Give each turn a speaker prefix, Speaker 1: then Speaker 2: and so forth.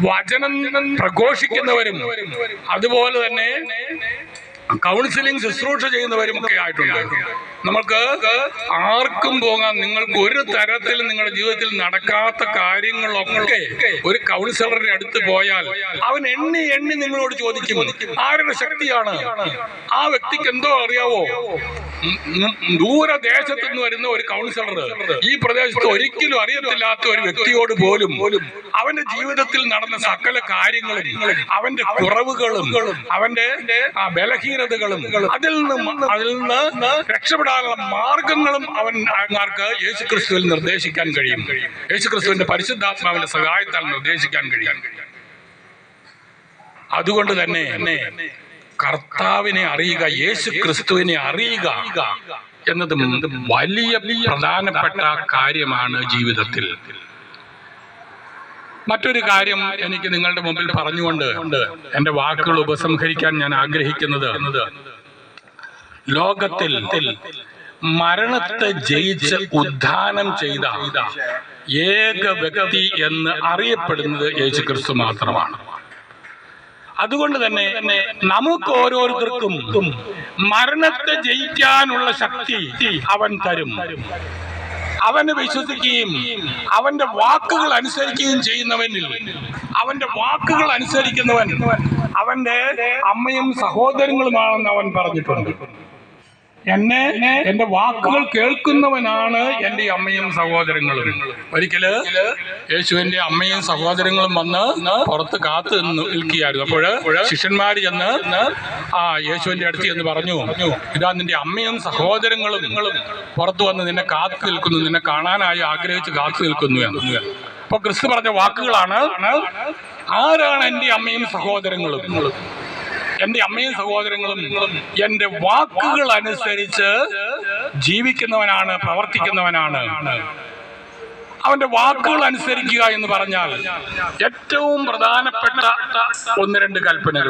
Speaker 1: വചനം പ്രഘോഷിക്കുന്നവരും അതുപോലെ തന്നെ കൗൺസിലിംഗ് ശുശ്രൂഷ ചെയ്യുന്നവരും ഒക്കെ ആയിട്ടുണ്ട്. നമുക്ക് ആർക്കും പോകാം. നിങ്ങൾക്ക് ഒരു തരത്തിൽ നിങ്ങളുടെ ജീവിതത്തിൽ നടക്കാത്ത കാര്യങ്ങളൊക്കെ ഒരു കൗൺസിലറുടെ അടുത്ത് പോയാൽ അവൻ എണ്ണി എണ്ണി നിങ്ങളോട് ചോദിക്കും, ആരുടെ ശക്തിയാണ്? ആ വ്യക്തിക്ക് എന്തോ അറിയാവോ? ദൂരദേശത്തു നിന്ന് വരുന്ന ഒരു കൗൺസിലർ ഈ പ്രദേശത്ത് ഒരിക്കലും അറിയത്തില്ലാത്ത ഒരു വ്യക്തിയോട് പോലും അവന്റെ ജീവിതത്തിൽ നടന്ന സകല കാര്യങ്ങളും, അവന്റെ കുറവുകളും, അവന്റെ ബലഹീനതകളും, അതിൽ നിന്ന് രക്ഷപ്പെടാനുള്ള മാർഗങ്ങളും അവർക്ക് യേശുക്രിസ്തുവിൽ നിർദ്ദേശിക്കാൻ കഴിയും. യേശുക്രിസ്തുവിന്റെ പരിശുദ്ധാത്മാവിന്റെ സഹായത്താൽ നിർദ്ദേശിക്കാൻ കഴിയും. അതുകൊണ്ട് തന്നെ കർത്താവിനെ അറിയുക, യേശു ക്രിസ്തുവിനെ അറിയുക എന്നത് വലിയ പ്രധാനപ്പെട്ട കാര്യമാണ് ജീവിതത്തിൽ. മറ്റൊരു കാര്യം എനിക്ക് നിങ്ങളുടെ മുമ്പിൽ പറഞ്ഞുകൊണ്ട് എൻ്റെ വാക്കുകൾ ഉപസംഹരിക്കാൻ ഞാൻ ആഗ്രഹിക്കുന്നത്, ലോകത്തിൽ മരണത്തെ ജയിച്ച് ഉദ്ധാനം ചെയ്ത ഏക വ്യക്തി എന്ന് അറിയപ്പെടുന്നത് യേശുക്രിസ്തു മാത്രമാണ്. അതുകൊണ്ട് തന്നെ നമുക്ക് ഓരോരുത്തർക്കും മരണത്തെ ജയിക്കാനുള്ള ശക്തി അവൻ തരും. അവനെ വിശ്വസിക്കുകയും അവന്റെ വാക്കുകൾ അനുസരിക്കുകയും ചെയ്യുന്നവനിൽ, അവന്റെ വാക്കുകൾ അനുസരിക്കുന്നവൻ അവന്റെ അമ്മയും സഹോദരങ്ങളുമാണെന്ന് അവൻ പറഞ്ഞിട്ടുണ്ട്. എന്റെ വാക്കുകൾ കേൾക്കുന്നവനാണ് എൻ്റെ അമ്മയും സഹോദരങ്ങളും. ഒരിക്കല് യേശുവിന്റെ അമ്മയും സഹോദരങ്ങളും വന്ന് പുറത്ത് കാത്തു നിൽക്കുകയായിരുന്നു. അപ്പോൾ ശിഷ്യന്മാർ ചെന്ന് യേശുവിന്റെ അടുത്ത് എന്ന് പറഞ്ഞു, ഇതാ നിന്റെ അമ്മയും സഹോദരങ്ങളും പുറത്തു വന്ന് നിന്നെ കാത്തു നിൽക്കുന്നു, നിന്നെ കാണാനായി ആഗ്രഹിച്ച് കാത്തു നിൽക്കുന്നു എന്ന്. അപ്പൊ ക്രിസ്തു പറഞ്ഞ വാക്കുകളാണ്, ആരാണ് എൻ്റെ അമ്മയും സഹോദരങ്ങളും? എൻ്റെ അമ്മയും സഹോദരങ്ങളും എൻ്റെ വാക്കുകൾ അനുസരിച്ച് ജീവിക്കുന്നവനാണ്, പ്രവർത്തിക്കുന്നവനാണ്. അവന്റെ വാക്കുകൾ അനുസരിക്കുക എന്ന് പറഞ്ഞാൽ ഏറ്റവും പ്രധാനപ്പെട്ട 1-2 കൽപ്പനകൾ.